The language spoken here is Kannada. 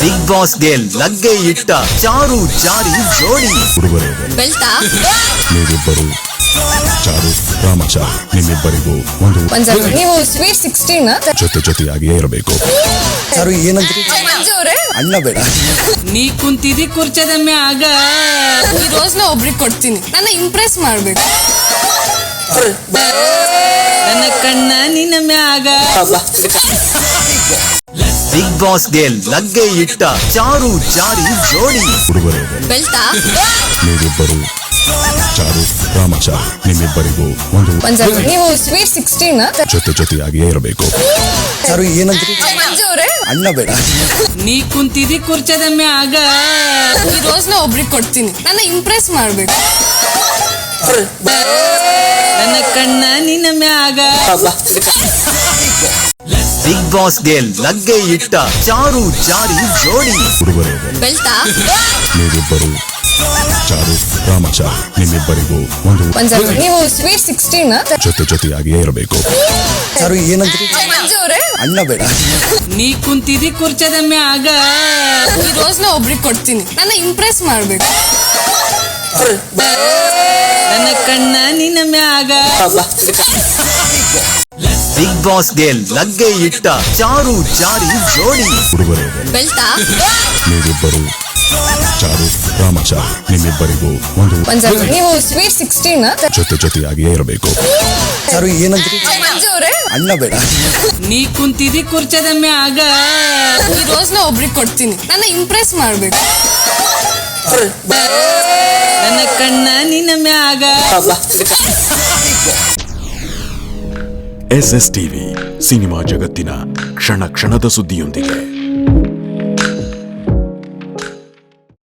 ಬಿಗ್ ಬಾಸ್ಗೆ ಲಗ್ಗೆ ಇಟ್ಟ ಚಾರು ಜಾರಿ ಜೋಡಿ ಬೆಳ್ತಾ ನೀವಿಬ್ಬರು ಚಾರು ರಾಮಚಾರು ನಿಮ್ಮಿಬ್ಬರಿಗೂ ಒಂದು ನೀವು ಸ್ವೀಟ್ 16 ಜೊತೆಯಾಗಿಯೇ ಇರಬೇಕು. ಚಾರು ಏನಂದ್ರಿ? ಮಂಜು ಅವರೇ ಅಣ್ಣ ಬೇಡ. ನೀ ಕುಂತಿದಿ ಕುರ್ಚದ ಮ್ಯಾಗ ಈ ರೋಸ್ನ ಒಬ್ರಿಗೆ ಕೊಡ್ತೀನಿ, ನನ್ನ ಇಂಪ್ರೆಸ್ ಮಾಡ್ಬೇಕು. ನನ್ನ ಕಣ್ಣ ನಿನ್ನ ಮ್ಯಾಗ ಬಿಗ್ ಬಾಸ್ಗೆ ಲಗ್ಗೆ ಇಟ್ಟ ಚಾರು ಜಾರಿ ಜೋಡಿ ಬೆಳ್ತಾ ನೀವಿಬ್ಬರು ಚಾರು ರಾಮಚಾರು ನಿಮ್ಮಿಬ್ಬರಿಗೂ ಒಂದು ನೀವು ಸ್ವೀಟ್ 16 ಜೊತೆಯಾಗಿಯೇ ಇರಬೇಕು. ಚಾರು ಏನಂದ್ರಿ? ಮಂಜು ಅವರೇ ಅಣ್ಣ ಬೇಡ. ನೀ ಕುಂತಿದಿ ಕುರ್ಚದ ಮ್ಯಾಗ ಈ ರೋಸ್ನ ಒಬ್ರಿಗೆ ಕೊಡ್ತೀನಿ, ನನ್ನ ಇಂಪ್ರೆಸ್ ಮಾಡ್ಬೇಕು. ನನ್ನ ಕಣ್ಣ ನಿನ್ನ ಮ್ಯಾಗ ಬಿಗ್ ಬಾಸ್ಗೆ ಲಗ್ಗೆ ಇಟ್ಟ ಚಾರು ಜಾರಿ ಜೋಡಿ ಬೆಳ್ತಾ ನೀವಿಬ್ಬರು ಚಾರು ರಾಮಚಾರು ನಿಮ್ಮಿಬ್ಬರಿಗೂ ಒಂದು ನೀವು ಸ್ವೀಟ್ 16 ಜೊತೆಯಾಗಿಯೇ ಇರಬೇಕು. ಚಾರು ಏನಂದ್ರಿ? ಮಂಜು ಅವರೇ ಅಣ್ಣ ಬೇಡ. ನೀ ಕುಂತಿದಿ ಕುರ್ಚದ ಮ್ಯಾಗ ಈ ರೋಸ್ನ ಒಬ್ರಿಗೆ ಕೊಡ್ತೀನಿ, ನನ್ನ ಇಂಪ್ರೆಸ್ ಮಾಡ್ಬೇಕು. ನನ್ನ ಕಣ್ಣ ನಿನ್ನ ಮ್ಯಾಗ ಬಿಗ್ ಬಾಸ್ಗೆ ಲಗ್ಗೆ ಇಟ್ಟ ಚಾರು ಜಾರಿ ಜೋಡಿ ಬೆಳ್ತಾ ನೀವಿಬ್ಬರು ಚಾರು ರಾಮಚಾರು ನಿಮ್ಮಿಬ್ಬರಿಗೂ ಒಂದು ನೀವು ಸ್ವೀಟ್ 16 ಜೊತೆಯಾಗಿಯೇ ಇರಬೇಕು. ಚಾರು ಏನಂದ್ರಿ? ಮಂಜು ಅವರೇ ಅಣ್ಣ ಬೇಡ. ನೀ ಕುಂತಿದಿ ಕುರ್ಚದ ಮ್ಯಾಗ ಈ ರೋಸ್ನ ಒಬ್ರಿಗೆ ಕೊಡ್ತೀನಿ, ನನ್ನ ಇಂಪ್ರೆಸ್ ಮಾಡ್ಬೇಕು. ನನ್ನ ಕಣ್ಣ ನಿನ್ನ ಮ್ಯಾಗ SS TV ಸಿನಿಮಾ ಜಗತ್ತಿನ ಕ್ಷಣ ಕ್ಷಣದ ಸುದ್ದಿಯೊಂದಿಗೆ